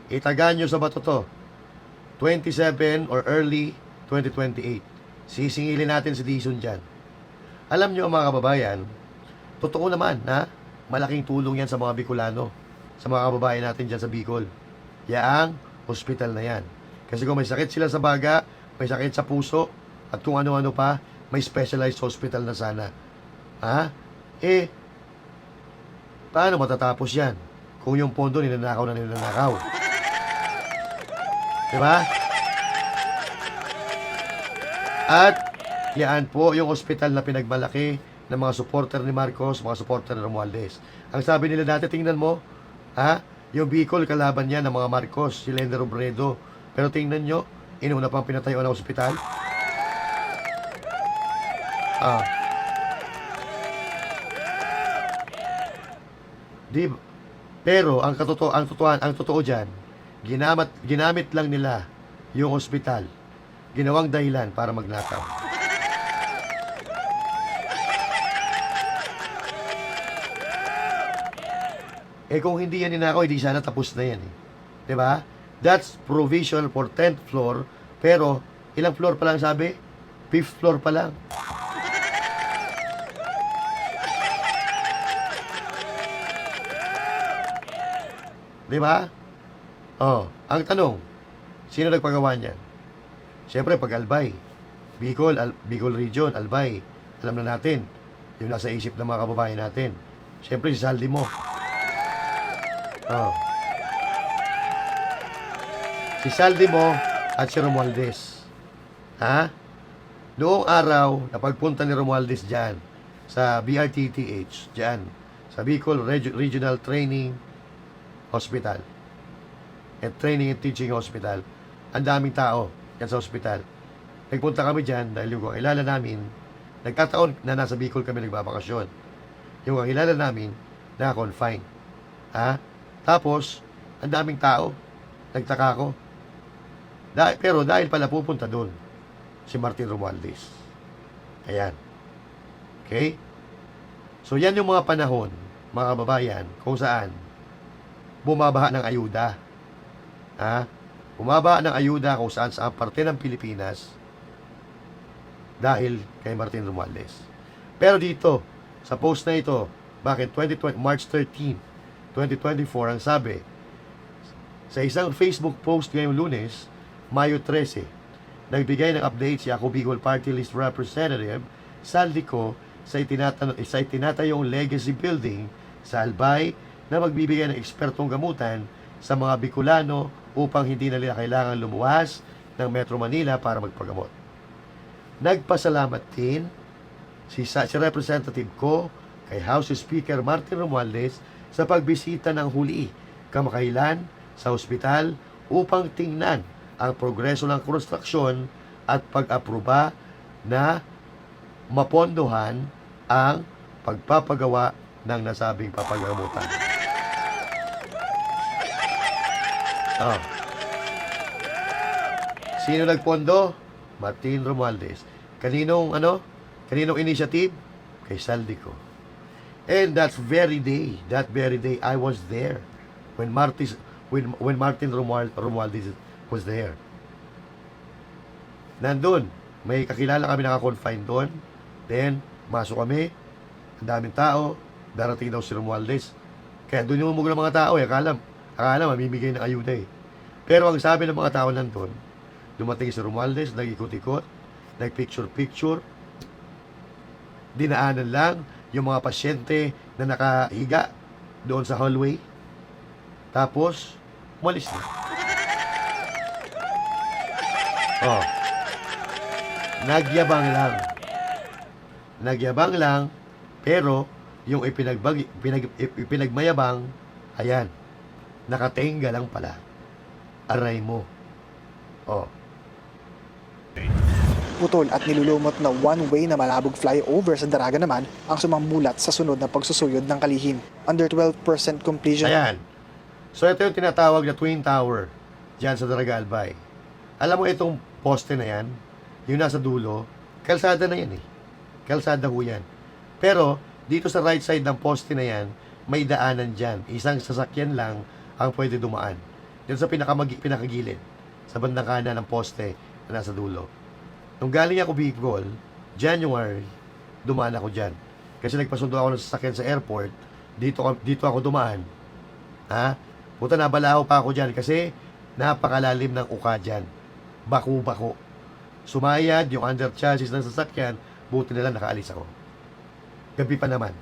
Itagaan nyo sa bato to. 27 or early 2028. Sisingilin natin si Dizon dyan. Alam nyo mga kababayan, totoo naman na malaking tulong yan sa mga Bicolano, sa mga kababayan natin dyan sa Bicol. Yaang hospital na yan. Kasi kung may sakit sila sa baga, may sakit sa puso, at kung ano-ano pa, may specialized hospital na sana. Paano matatapos yan? Kung yung pondo ninanakaw na ninanakaw. Diba? At yan po yung hospital na pinagmalaki ng mga supporter ni Marcos, mga supporter ni Romualdez. Ang sabi nila dati, tingnan mo, yung Bicol, kalaban niya ng mga Marcos, si Lender Robredo. Pero tingnan nyo, inuna pang pinatayo ng hospital. Di ba? Pero ang totoo diyan, ginamit lang nila yung hospital. Ginawang dahilan para magnakaw. Kung hindi yan ninakaw, hindi sana tapos na yan. 'Di ba? That's provision for 10th floor, pero ilang floor pa lang sabi? 5th floor pa lang. Di ba? Ang tanong, sino nagpagawa niyan? Siyempre, pag Albay, Bicol Region, Albay, alam na natin, yung nasa isip ng mga kababayan natin. Siyempre, si Saldi mo. Si Saldi mo at si Romualdez. Noong araw, na pagpunta ni Romualdez dyan, sa BRTTH, dyan, sa Bicol Regional Training Hospital and Training and Teaching Hospital, ang daming tao yan sa hospital. Nagpunta kami dyan dahil yung kakilala namin, nagkataon na nasa Bicol kami nagbabakasyon. Yung kakilala namin na-confine. Tapos, ang daming tao. Nagtaka ko. Pero dahil pala pupunta doon si Martin Romualdez. Ayan. Okay? So, yan yung mga panahon, mga kababayan, kung saan bumabaha ng ayuda. Bumabaha ng ayuda kung saan sa parte ng Pilipinas dahil kay Martin Romualdez. Pero dito, sa post na ito, bakit March 13, 2024, ang sabi, sa isang Facebook post ngayong Lunes, Mayo 13, nagbigay ng update si Ako Bicol Party List Representative Saldico sa itinatayong legacy building sa Albay na magbibigay ng ekspertong gamutan sa mga Bicolano upang hindi na nila kailangan lumuwas ng Metro Manila para magpagamot. Nagpasalamat din si representative ko kay House Speaker Martin Romualdez sa pagbisita ng huli kamakailan sa ospital upang tingnan ang progreso ng konstruksyon at pag-aproba na mapondohan ang pagpapagawa ng nasabing papagamutan. Sino nagpondo? Martin Romualdez. Kaninong initiative? Kay Saldico. And that very day, I was there when Martin Romualdez was there. Nandun, may kakilala kami naka-confine doon. Then, masok kami, ang daming tao, darating daw si Romualdez. Kaya doon yung umugong ng mga tao, akala mamimigay ng ayuda eh. Pero ang sabi ng mga tao nandun, dumating si Romualdez, nag-ikot-ikot, nag-picture-picture, dinaanan lang yung mga pasyente na nakahiga doon sa hallway. Tapos, umalis na. Nagyabang lang, pero yung ipinagmayabang, ayan, nakatenga lang pala. Aray mo. Putol at nilulumot na one-way na malabog flyover sa Daraga naman ang sumambulat sa sunod na pagsusuyod ng kalihim. Under 12% completion. Ayan. So ito yung tinatawag na Twin Tower dyan sa Daraga Albay. Alam mo itong poste na yan, yung nasa dulo, kalsada na yan eh. Kalsada ho yan. Pero dito sa right side ng poste na yan, may daanan dyan. Isang sasakyan lang ang pwede dumaan. Dito sa pinakagilid. sa bandang kanan ng poste na nasa dulo. Nung galing ako Bicol, January, dumaan ako dyan. Kasi nagpasundo ako ng sasakyan sa airport, dito ako dumaan. Ha? Puta, nabalaho pa ako dyan kasi napakalalim ng uka dyan. Baku-bako. Sumayad yung under chassis ng sasakyan, buti na lang nakaalis ako. Gabi pa naman.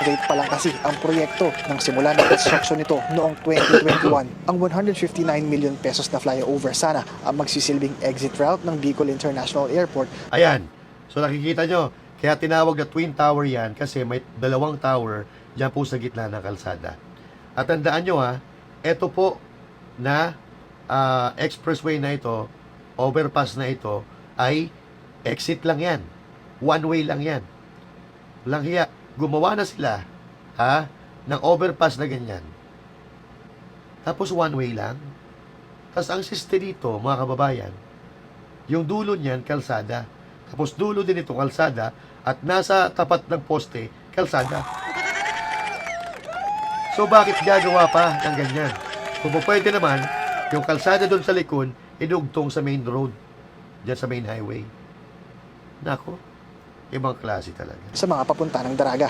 Rate pa lang kasi ang proyekto ng simula ng construction nito noong 2021. Ang 159 million pesos na flyover sana ang magsisilbing exit route ng Bicol International Airport. Ayan. So nakikita nyo, kaya tinawag na Twin Tower yan kasi may dalawang tower dyan po sa gitna ng kalsada. At tandaan nyo ha, eto po na expressway na ito, overpass na ito, ay exit lang yan. One way lang yan. Walang hiya. Gumawa na sila ng overpass na ganyan. Tapos one way lang. Tapos ang siste dito, mga kababayan, yung dulo niyan, kalsada. Tapos dulo din ito, kalsada. At nasa tapat ng poste, kalsada. So bakit gagawa pa ng ganyan? Kung pwede naman, yung kalsada doon sa likod, idugtong sa main road. Diyan sa main highway. Nako, ibang klase talaga. Sa mga papunta ng Daraga.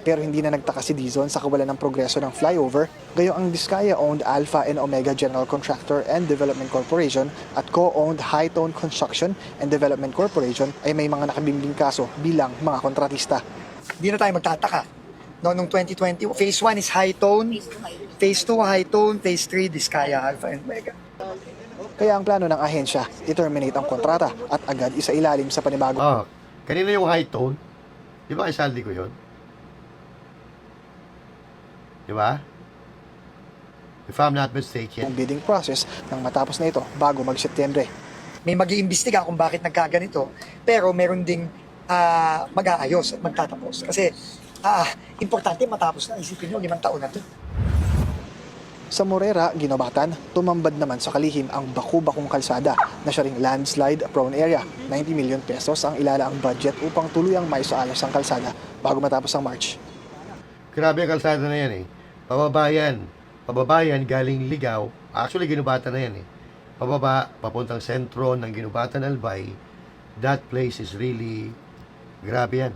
Pero hindi na nagtaka si Dizon sa kawalan ng progreso ng flyover, gayong ang Diskaya-owned Alpha and Omega General Contractor and Development Corporation at co-owned Hightone Construction and Development Corporation ay may mga nakabimbing kaso bilang mga kontratista. Hindi na tayo magtataka. Noong 2020, phase 1 is Hightone, phase 2 Hightone, phase 3 Diskaya, Alpha and Omega. Kaya ang plano ng ahensya, i-terminate ang kontrata at agad isailalim sa panibago. Kanina yung high tone, di ba isaldi ko yun? Di ba? If I'm not mistaken. Ang bidding process nang matapos na ito bago mag-Setyembre. May mag-iimbestiga kung bakit nagkaganito, pero meron ding mag-aayos at magtatapos. Kasi importante matapos na. Isipin nyo, 5 taon na ito. Sa Morera, Ginobatan, tumambad naman sa kalihim ang baku-bakong kalsada na siya ring landslide-prone area. 90 million pesos ang ilalaang budget upang tuluyang maisaalas ang kalsada bago matapos ang March. Grabe ang kalsada na yan eh. Pababayan galing Ligaw. Actually, Ginobatan na yan eh. Pababa, papuntang sentro ng Ginobatan, Albay. That place is really grabe yan.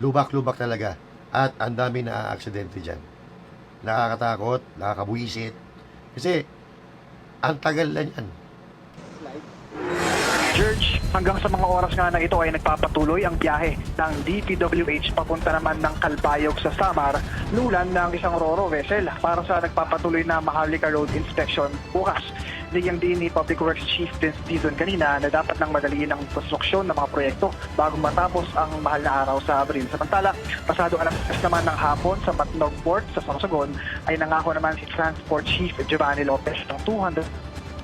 Lubak-lubak talaga. At ang dami na aksidente dyan. Nakakatakot, nakakabuisit. Kasi, ang tagal na yan. George, hanggang sa mga oras nga na ito ay nagpapatuloy ang biyahe ng DPWH papunta naman ng Calbayog sa Samar, lulan ng isang Roro vessel para sa nagpapatuloy na Maharlika Road Inspection bukas. Niyang din ni Public Works Chief Vince Dizon kanina na dapat nang madaliin ang konstruksyon ng mga proyekto bago matapos ang mahal na araw sa Abril. Samantala, pasado alas 6 naman ng hapon sa Matnog Port sa Sorsogon ay nangako naman si Transport Chief Giovanni Lopez ng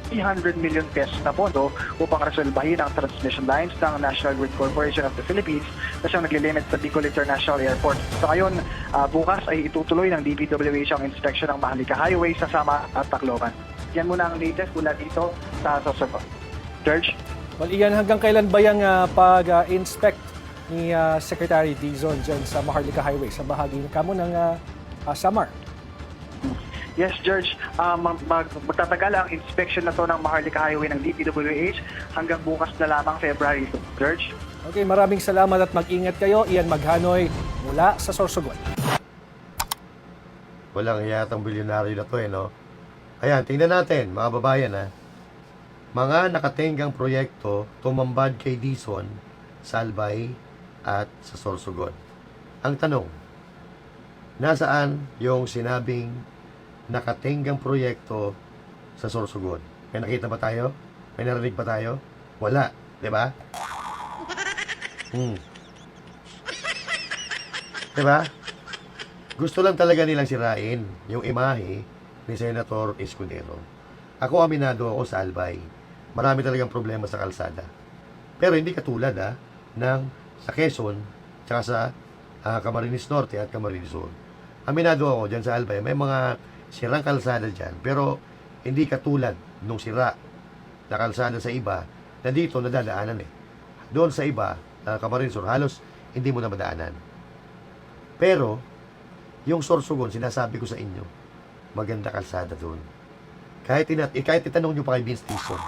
300 million pesos na pondo upang resolbahin ang transmission lines ng National Grid Corporation of the Philippines na siyang naglilimit sa Bicol International Airport. So ngayon, bukas ay itutuloy ng DPWH ang inspection ng Maharlika Highway sa Samar at Tacloban. Yan muna ang latest mula dito sa Sorsogon. George? Well, Ian, hanggang kailan ba yung pag-inspect ni Secretary Dizon dyan sa Maharlika Highway sa bahagi kamo ng Samar? Yes, George. Magtatagal ang inspection na to ng Maharlika Highway ng DPWH hanggang bukas na lamang February 2. George? Okay, maraming salamat at mag-ingat kayo. Ian Maghanoy mula sa Sorsogon. Walang yatang bilyonaryo na to eh, no? Ayan, tingnan natin, mga babayan ha. Mga nakatenggang proyekto tumambad kay Dizon sa Albay at sa Sorsogon. Ang tanong, nasaan yung sinabing nakatenggang proyekto sa Sorsogon? May nakita ba tayo? May narinig ba tayo? Wala, di ba? Di ba? Gusto lang talaga nilang sirain yung imahe ni Senator Escudero. Ako aminado ako sa Albay. Marami talagang problema sa kalsada. Pero hindi katulad ng sa Quezon, tsaka sa Camarines Norte at Camarines Sur. Aminado ako dyan sa Albay. May mga sirang kalsada dyan. Pero hindi katulad nung sira na kalsada sa iba na dito nadadaanan eh. Doon sa iba, Camarines Sur, halos hindi mo na madaanan. Pero, yung Sorsogon, sinasabi ko sa inyo, maganda kalsada doon. Kahit itanong nyo pa kay Vince Dizon.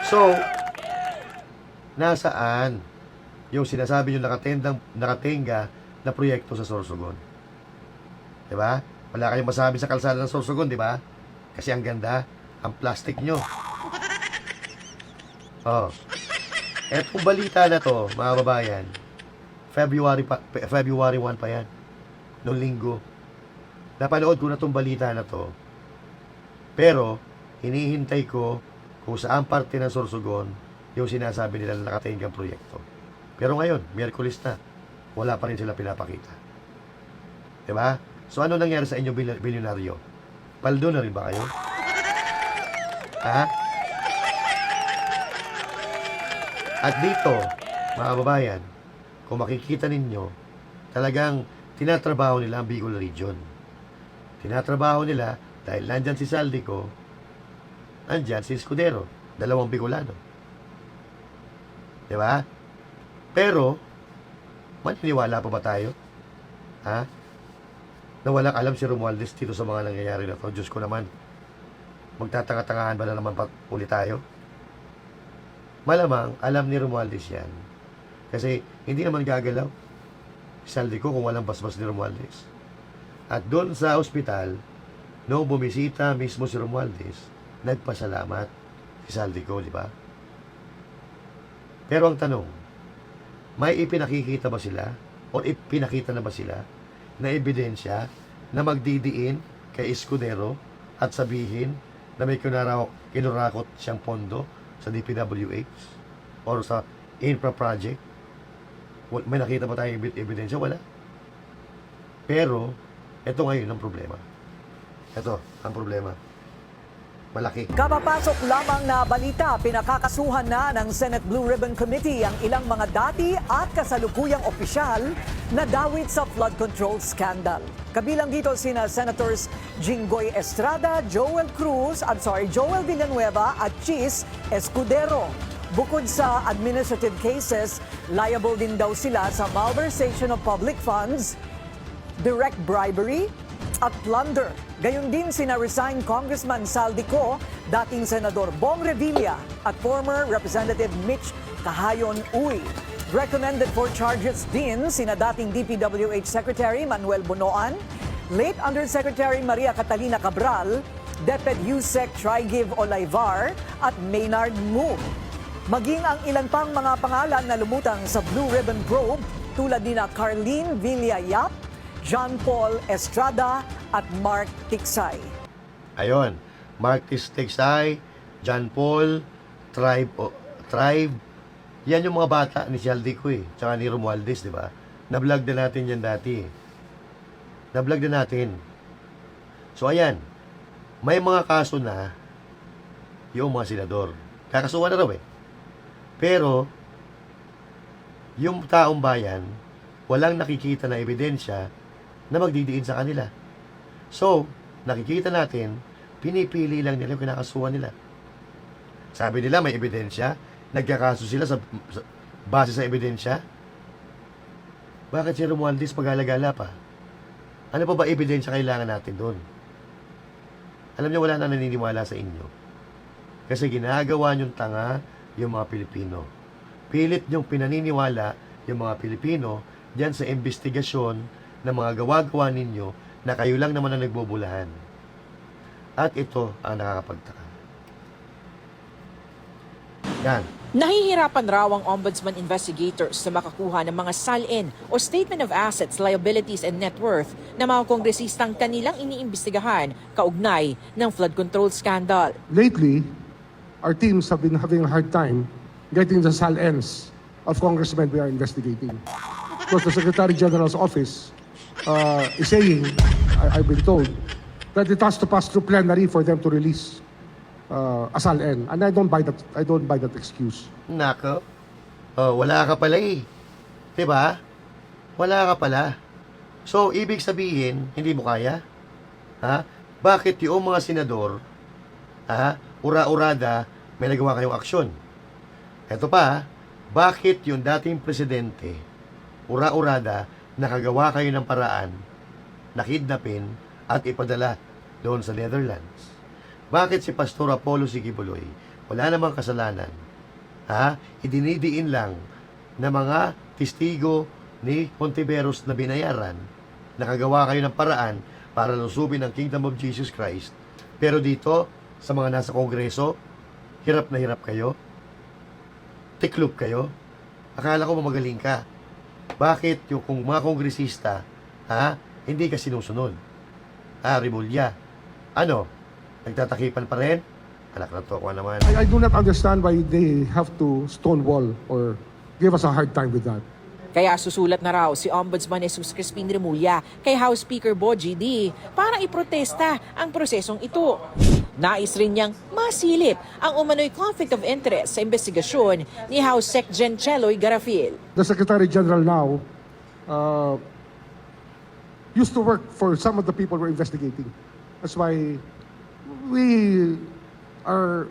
So, nasaan yung sinasabi nyo nakatenga na proyekto sa Sorsogon? Diba? Wala kayong masabi sa kalsada ng Sorsogon, diba? Kasi ang ganda, ang plastic nyo. Etong balita na to, mga babayan, February 1 pa yan. Noong linggo. Napanood ko na tong balita na to. Pero, hinihintay ko kung saan parte ng Sorsogon yung sinasabi nila na nakatengang proyekto. Pero ngayon, Miyerkules na, wala pa rin sila pinapakita. Diba? So, ano nangyari sa inyo, bilyonaryo? Paldo na rin ba kayo? Ha? At dito, mga babayan, kung makikita ninyo, talagang tinatrabaho nila ang Bicol Region. Tinatrabaho nila dahil nandyan si Saldico, nandyan si Escudero, dalawang Bicolano. Diba? Pero, maniniwala pa ba tayo? Ha? Na walang alam si Romualdez dito sa mga nangyayari na to. Diyos ko naman, magtatanga-tangahan ba na naman ulit tayo? Malamang, alam ni Romualdez yan. Kasi, hindi naman gagalaw si Saldico kung walang basbas ni Romualdez. At doon sa ospital, nung bumisita mismo si Romualdez, nagpasalamat si Saldico, di ba? Pero ang tanong, may ipinakikita ba sila o ipinakita na ba sila na ebidensya na magdidiin kay Escudero at sabihin na may kinurakot siyang pondo sa DPWH or sa infra project? May nakita ba tayong ebidensya? Wala. Pero, ito ngayon ang problema. Ito ang problema. Malaki. Kapapasok lamang na balita, pinakakasuhan na ng Senate Blue Ribbon Committee ang ilang mga dati at kasalukuyang opisyal na dawit sa flood control scandal. Kabilang dito sina Senators Jinggoy Estrada, Joel Villanueva at Chis Escudero. Bukod sa administrative cases, liable din daw sila sa malversation of public funds, direct bribery, at plunder. Gayon din sina resigned Congressman Saldico, dating Senador Bong Revilla at former Representative Mitch Cahayon Uy. Recommended for charges din sina dating DPWH Secretary Manuel Bonoan, late Undersecretary Maria Catalina Cabral, DepEd Yusek Trigiv Olaivar at Maynard Mu. Maging ang ilan pang mga pangalan na lumutang sa Blue Ribbon Probe tulad nina Carlene Villayap, John Paul Estrada at Mark Tiksay. Ayon, Mark Tiksay, John Paul, Tribe, yan yung mga bata ni Saldico tsaka ni Romualdez, di ba? Na-vlog na natin yan dati. Na-vlog na natin. So ayan, may mga kaso na yung mga senador. Kakasuhan na raw Pero, yung taong bayan, walang nakikita na ebidensya na magdidiin sa kanila. So, nakikita natin, pinipili lang nila yung kinakasuhan nila. Sabi nila may ebidensya, nagkakaso sila sa base sa ebidensya. Bakit si Romualdez pag-alagala pa? Ano pa ba ebidensya kailangan natin doon? Alam niyo, wala na naniniwala sa inyo. Kasi ginagawa niyong tanga yung mga Pilipino. Pilit niyong pinaniniwala yung mga Pilipino diyan sa investigasyon ng mga gawa-gawa ninyo na kayo lang naman ang nagbubulahan. At ito ang nakakapagtaka. Yan. Nahihirapan raw ang ombudsman investigators na makakuha ng mga SALN o Statement of Assets, Liabilities and Net Worth ng mga kongresistang kanilang iniimbestigahan kaugnay ng flood control scandal. Lately, our teams have been having a hard time getting the SALNs of congressmen we are investigating. Because the Secretary General's office is saying, I've been told, that it has to pass through plenary for them to release a SALN. And I don't buy that excuse. Nako. Wala ka pala Diba? Wala ka pala. So, ibig sabihin, hindi mo kaya? Ha? Bakit yung mga senador, ura-urada, may nagawa kayong aksyon? Ito pa, bakit yung dating presidente, ura-urada, nakagawa kayo ng paraan na kidnapin at ipadala doon sa Netherlands. Bakit si Pastor Apollo Sigibuloy wala namang kasalanan? Idinidiin lang na mga testigo ni Hontiveros na binayaran, nakagawa kayo ng paraan para lusubin ang Kingdom of Jesus Christ. Pero dito, sa mga nasa Kongreso, hirap na hirap kayo? Tiklop kayo? Akala ko magaling ka. Bakit yung kung mga kongresista, hindi ka sinusunod? Rimulya. Ano? Nagtatakipan pa rin? Anak na to ako naman. I do not understand why they have to stonewall or give us a hard time with that. Kaya susulat na raw si Ombudsman Jesus Crispin Remulla kay House Speaker Bogie D para iprotesta ang prosesong ito. Nais rin niyang masilip ang umano'y conflict of interest sa investigasyon ni House Sec Gen Cheloy Garafil. The Secretary General now used to work for some of the people we're investigating. That's why we are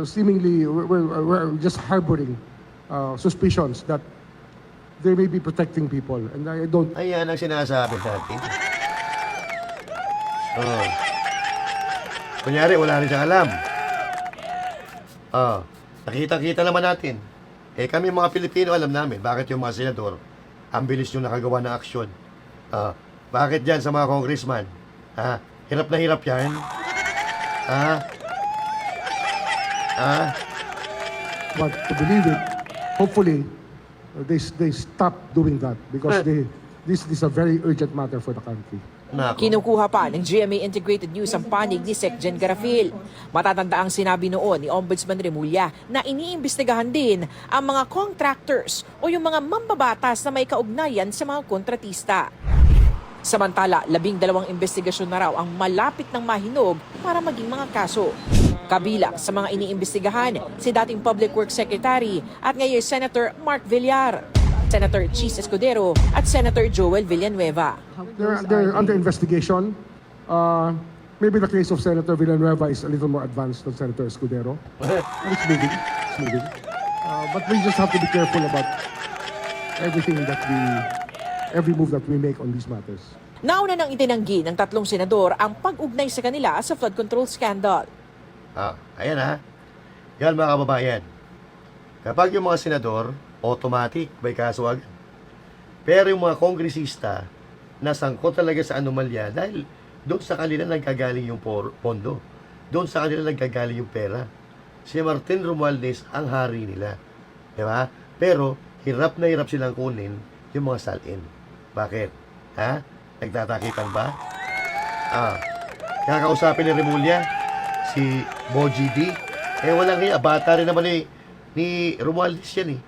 seemingly we're just harboring suspicions that they may be protecting people, and I don't. Ayan ang sinasabi natin. Kunyari, wala rin siyang alam. Nakita-kita naman natin. Kami mga Pilipino, alam namin bakit yung mga senador ang bilis yung nakagawa ng aksyon. Bakit dyan sa mga congressman? Hirap na hirap yan. But to believe it, hopefully, they stop doing that because this is a very urgent matter for the country. Kinukuha pa ng GMA Integrated News ang panig ni Sec Gen Garafil. Matatanda ang sinabi noon ni Ombudsman Remulla na iniimbestigahan din ang mga contractors o yung mga mambabatas na may kaugnayan sa mga kontratista. Samantala, 12 investigasyon na raw ang malapit ng mahinog para maging mga kaso. Kabila sa mga iniimbestigahan si dating Public Works Secretary at ngayon Senator Mark Villar, Senator Chis Escudero at Senator Joel Villanueva. They're under investigation. Maybe the case of Senator Villanueva is a little more advanced than Senator Escudero. It's moving. It's moving. But we just have to be careful about every move that we make on these matters. Nauna nang itinanggi ng 3 senador ang pag-ugnay sa kanila sa flood control scandal. Ayan Yan mga kababayan. Kapag yung mga senador, automatic, may kaso agad. Pero yung mga kongresista, nasangkot talaga sa anomalya dahil doon sa kanila nagkagaling yung pondo. Doon sa kanila nagkagaling yung pera. Si Martin Romualdez ang hari nila. Diba? Pero hirap na hirap silang kunin yung mga salin. Bakit? Nagtatakipan ba? Kakausapin ni Remulla, si Bogie D. Walang hiya. Bata rin naman ni Romualdez yan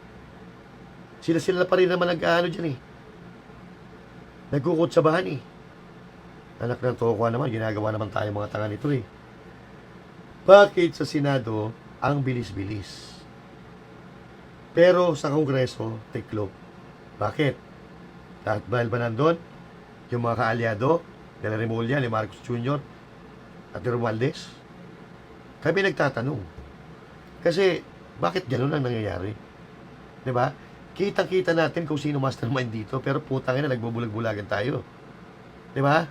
Sila pa rin naman nag-ano dyan Nagkukutsabahan Anak ng toko naman, ginagawa naman tayo mga tanga nito Bakit sa Senado ang bilis-bilis? Pero sa Kongreso, tiklop. Bakit? Dahil ba nandun? Yung mga kaalyado, nila Remulla, ni Marcos Jr. at ni Romualdez? Kami nagtatanong. Kasi, bakit gano'n ang nangyayari? Diba? Kitang-kita natin kung sino mastermind dito, pero putang ina, nagbubulag-bulagan tayo. Diba?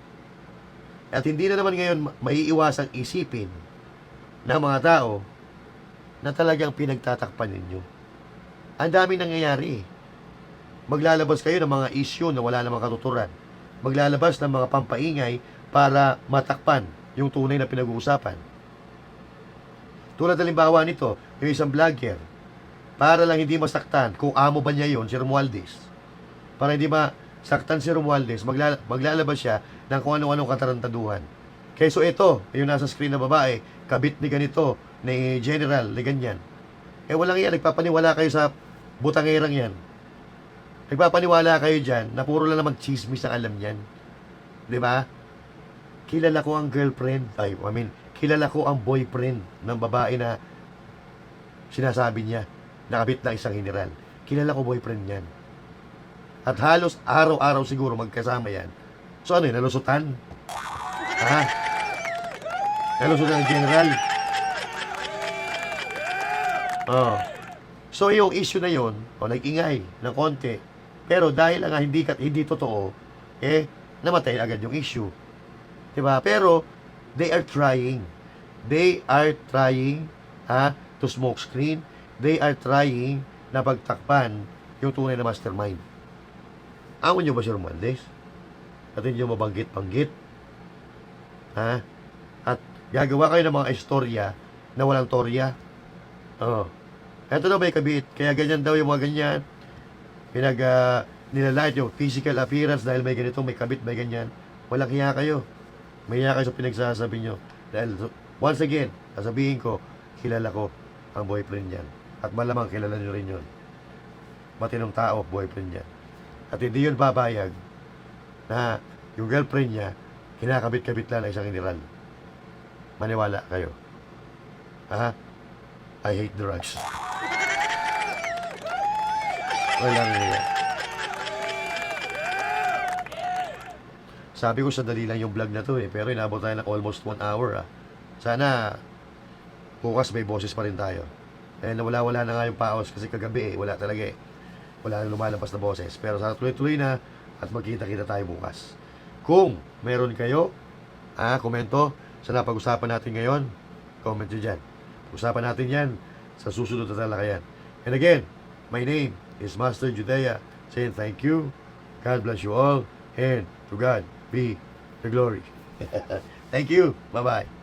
At hindi na naman ngayon maiiwasang isipin ng mga tao na talagang pinagtatakpan ninyo. Ang daming nangyayari Maglalabas kayo ng mga issue na wala namang katuturan. Maglalabas ng mga pampaingay para matakpan yung tunay na pinag-uusapan. Tulad halimbawa nito, yung isang vlogger, para lang hindi masaktan kung amo ba niya yun, si Romualdez. Para hindi masaktan si Romualdez, maglalabas siya ng kung ano-anong katarantaduhan. Kaya so ito, yung nasa screen na babae, kabit ni ganito, ni General, ni ganyan. Walang yan, nagpapaniwala kayo sa butangerang yan. Nagpapaniwala kayo dyan na puro lang naman chismis ang alam yan. Diba? Kilala ko ang girlfriend, kilala ko ang boyfriend ng babae na sinasabi niya, nakabit na isang general. Kilala ko boyfriend niyan. At halos araw-araw siguro magkasama yan. So ano yun, nalusutan? Nalusutan ng general? So yung issue na yun, nag-ingay ng konti, Pero dahil nga hindi totoo, namatay agad yung issue. Diba? Pero, they are trying. They are trying to smoke screen. They are trying na pagtakpan yung tunay na mastermind. Amo nyo ba si Romualdez? At hindi nyo mabanggit-banggit? At gagawa kayo ng mga istorya na walang torya? Eto na may kabit. Kaya ganyan daw yung mga ganyan. Nilalait yung physical appearance dahil may ganito, may kabit, may ganyan. Walang hiya kayo. May hiya kayo sa pinagsasabi nyo. Dahil, once again, sasabihin ko, kilala ko ang boyfriend niyan. At malamang kilala nyo rin yun. Matinong tao, boyfriend niya. At hindi yun babayag na yung girlfriend niya, kinakabit-kabit lang na isang general. Maniwala kayo. I hate drugs. Walang hiya. Sabi ko sa dali lang yung vlog na to pero inabot tayo ng almost 1 hour. Sana bukas may boses pa rin tayo. Wala na nga yung paos kasi kagabi wala talaga wala nang lumalabas na boses. Pero sana tuloy-tuloy na at magkita-kita tayo bukas. Kung meron kayo, komento sa napag-usapan natin ngayon, comment nyo dyan. Usapan natin yan sa susunod na talakayan. And again, my name is Master Judea saying thank you, God bless you all, and to God be the glory. Thank you. Bye-bye.